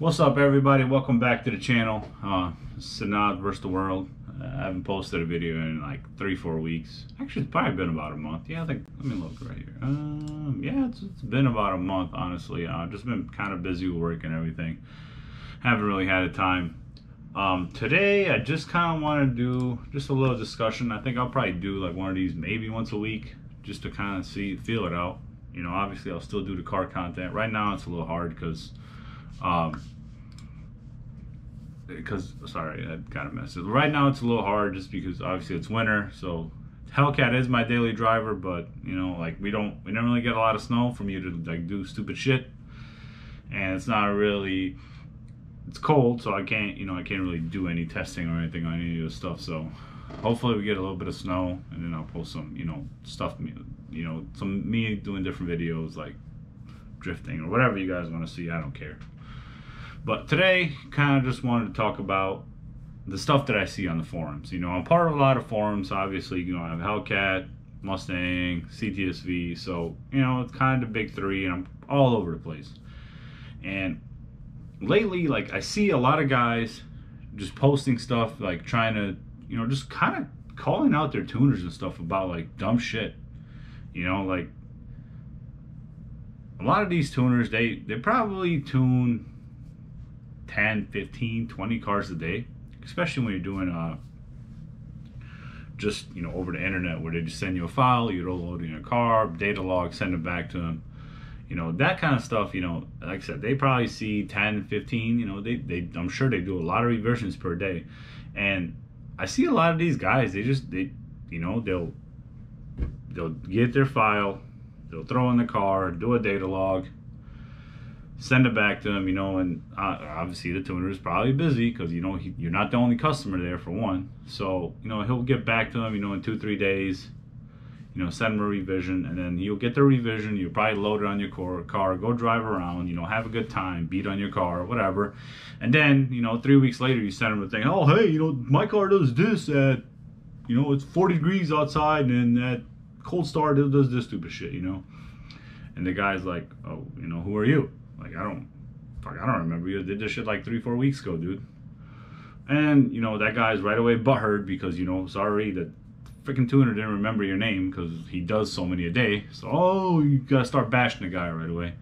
What's up, everybody? Welcome back to the channel. Sanad versus the world. I haven't posted a video in like 3-4 weeks. Actually, it's probably been about a month. Yeah, I think, let me look right here. Yeah, it's been about a month, honestly. Just been kind of busy with work and everything. Haven't really had the time. Today, I just kind of want to do just a little discussion. I think I'll probably do like one of these maybe once a week, just to kind of feel it out. You know, obviously I'll still do the car content. Right now it's a little hard because sorry, I kind of messed it. Right now it's a little hard just because obviously it's winter, so Hellcat is my daily driver, but you know, like we don't really get a lot of snow for me to like do stupid shit, and it's not really, it's cold, so I can't really do any testing or anything on any of this stuff. So hopefully we get a little bit of snow, and then I'll post some stuff, some me doing different videos like drifting or whatever you guys want to see. I don't care. But today, kind of just wanted to talk about the stuff that I see on the forums. You know, I'm part of a lot of forums, obviously. You know, I have Hellcat, Mustang, CTSV, so, you know, it's kind of the big three, and I'm all over the place. And lately, like, I see a lot of guys just posting stuff, like, trying to, just kind of calling out their tuners and stuff about, like, dumb shit. You know, like, a lot of these tuners, they probably tune 10, 15, 20 cars a day, especially when you're doing just over the internet, where they just send you a file, you load it in your car, data log, send it back to them. That kind of stuff. Like I said, they probably see 10, 15. I'm sure they do a lot of revisions per day, and I see a lot of these guys, they'll get their file, they'll throw in the car, do a data log, send it back to him, and obviously the tuner is probably busy because, you're not the only customer there, for one. So, he'll get back to him, in 2-3 days, send him a revision, and then you'll get the revision. You'll probably load it on your car, go drive around, have a good time, beat on your car, whatever. And then, 3 weeks later, you send him a thing, oh, hey, my car does this at, it's 40 degrees outside, and at cold start, it does this stupid shit, And the guy's like, oh, who are you? Like, I don't remember you. Did this shit like 3-4 weeks ago, dude. And, that guy's right away butthurt because, sorry, the freaking tuner didn't remember your name because he does so many a day. So, oh, you gotta start bashing the guy right away.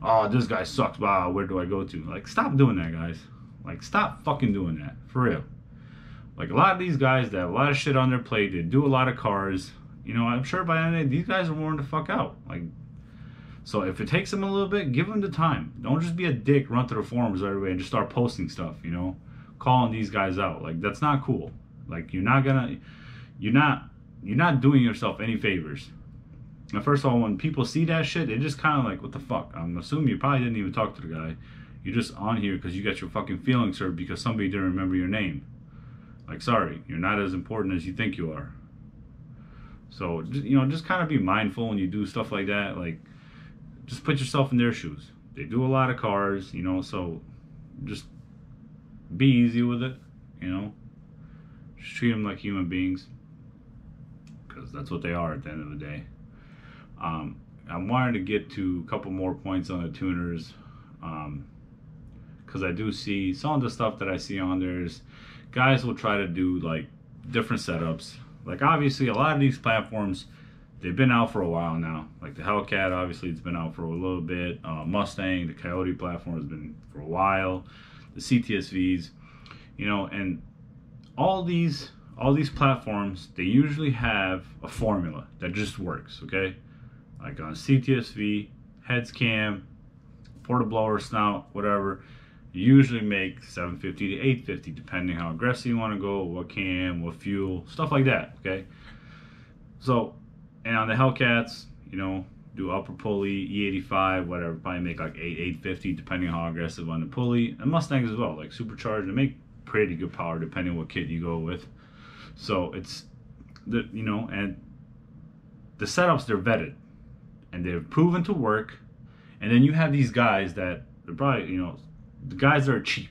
Oh, this guy sucks. Wow, where do I go to? Like, stop doing that, guys. Like, stop fucking doing that. For real. Like, a lot of these guys that have a lot of shit on their plate, they do a lot of cars. I'm sure by the end of the day, these guys are worn the fuck out. Like, so if it takes them a little bit, give them the time. Don't just be a dick, run to the forums everywhere and just start posting stuff, calling these guys out. Like, that's not cool. Like, you're not doing yourself any favors. Now, first of all, when people see that shit, they just kind of like, what the fuck? I'm assuming you probably didn't even talk to the guy. You're just on here because you got your fucking feelings hurt because somebody didn't remember your name. Like, sorry, you're not as important as you think you are. So, just kind of be mindful when you do stuff like that. Like, just put yourself in their shoes. They do a lot of cars, so just be easy with it, Just treat them like human beings, because that's what they are at the end of the day. I wanted to get to a couple more points on the tuners, because I do see some of the stuff that I see on there is guys will try to do like different setups. Like, obviously a lot of these platforms, they've been out for a while now. Like the Hellcat, obviously it's been out for a little bit. Mustang, the Coyote platform has been for a while. The CTSVs, and all these platforms, they usually have a formula that just works, okay? Like on CTSV, heads cam, porta-blower, snout, whatever, you usually make 750 to 850, depending how aggressive you want to go, what cam, what fuel, stuff like that, okay? So, and on the Hellcats, do upper pulley, E85, whatever, probably make like 850, depending on how aggressive on the pulley. And Mustangs as well, like supercharged, they make pretty good power depending on what kit you go with. So it's, and the setups, they're vetted, and they're proven to work. And then you have these guys that, they're probably, the guys that are cheap.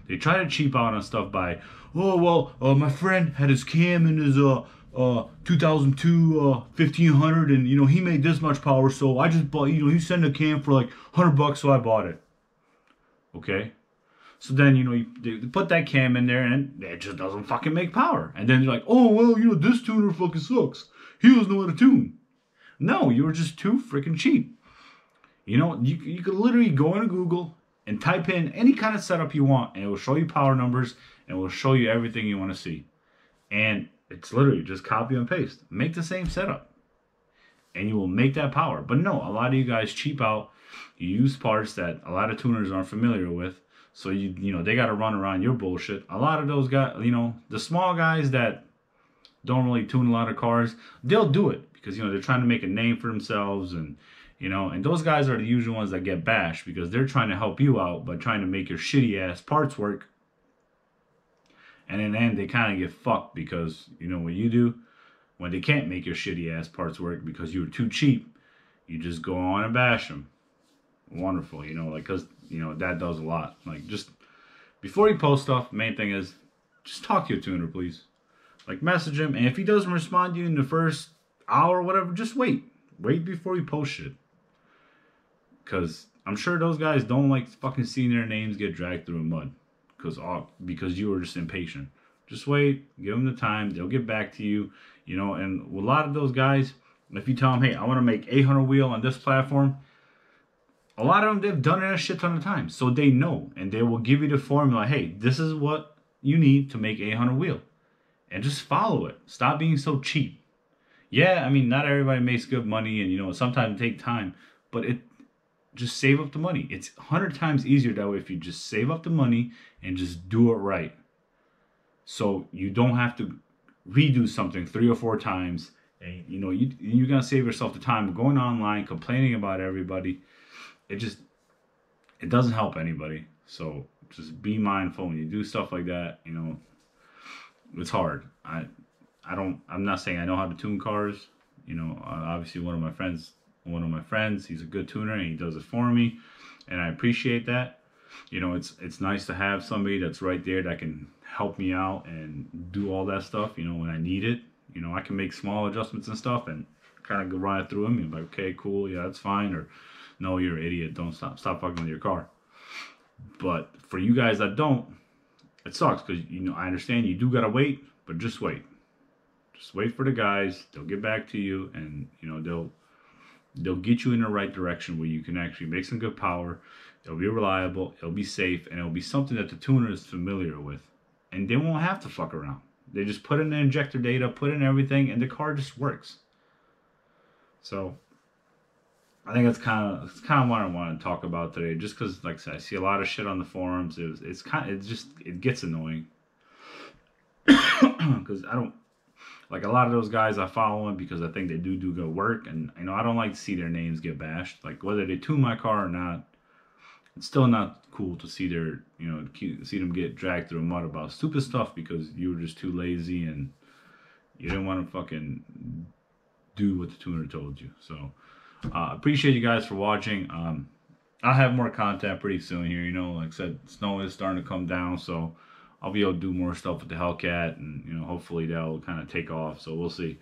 They try to cheap out on stuff by, oh, well, my friend had his cam in his 2002 1500, and he made this much power, so I just bought, he sent a cam for like $100, so I bought it. Okay? So then, you know, they put that cam in there and it just doesn't fucking make power. And then you're like, oh, well, you know, this tuner fucking sucks. He doesn't know how to tune. No, you were just too freaking cheap. You know, you could literally go into Google and type in any kind of setup you want, and it will show you power numbers, and it will show you everything you want to see. And it's literally just copy and paste. Make the same setup, and you will make that power. But no, a lot of you guys cheap out. You use parts that a lot of tuners aren't familiar with, so you know they got to run around your bullshit. A lot of those guys, you know, the small guys that don't really tune a lot of cars, they'll do it because, you know, they're trying to make a name for themselves, and you know, and those guys are the usual ones that get bashed because they're trying to help you out by trying to make your shitty ass parts work. And in the end, they kind of get fucked because, you know what you do? When they can't make your shitty ass parts work because you were too cheap, you just go on and bash them. Wonderful, you know, like, because, you know, that does a lot. Like, just before you post stuff, main thing is just talk to your tuner, please. Like, message him, and if he doesn't respond to you in the first hour or whatever, just wait. Wait before you post shit. Because I'm sure those guys don't like fucking seeing their names get dragged through mud. Because you were just impatient. Just wait. Give them the time. They'll get back to you. You know, and a lot of those guys, if you tell them, hey, I want to make 800 wheel on this platform, a lot of them, they've done it a shit ton of times. So they know. And they will give you the formula. Hey, this is what you need to make 800 wheel. And just follow it. Stop being so cheap. Yeah, I mean, not everybody makes good money. And, you know, sometimes it takes time. But just save up the money. It's 100 times easier that way if you just save up the money and just do it right. So you don't have to redo something 3 or 4 times. And, you know, you're going to save yourself the time of going online, complaining about everybody. It doesn't help anybody. So just be mindful when you do stuff like that. You know, it's hard. I'm not saying I know how to tune cars. You know, obviously one of my friends, he's a good tuner and he does it for me, and I appreciate that. You know, it's nice to have somebody that's right there that can help me out and do all that stuff, you know, when I need it. You know, I can make small adjustments and stuff and kind of go run it through them and be like, okay, cool, yeah, that's fine, or no, you're an idiot, don't stop fucking with your car. But for you guys that don't, it sucks because, you know, I understand you do gotta wait, but just wait. Just wait for the guys. They'll get back to you, and, you know, they'll get you in the right direction where you can actually make some good power. It'll be reliable, it'll be safe, and it'll be something that the tuner is familiar with. And they won't have to fuck around. They just put in the injector data, put in everything, and the car just works. So I think that's kind of what I want to talk about today. Just because, like I said, I see a lot of shit on the forums. It gets annoying because I don't. Like, a lot of those guys I follow them because I think they do good work, and, you know, I don't like to see their names get bashed. Like, whether they tune my car or not, it's still not cool to see see them get dragged through mud about stupid stuff because you were just too lazy and you didn't want to fucking do what the tuner told you. So, appreciate you guys for watching. I'll have more content pretty soon here. You know, like I said, snow is starting to come down, so I'll be able to do more stuff with the Hellcat, and, you know, hopefully that'll kind of take off. So we'll see.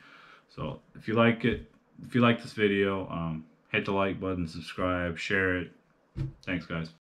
So if you like this video, hit the like button, subscribe, share it. Thanks, guys.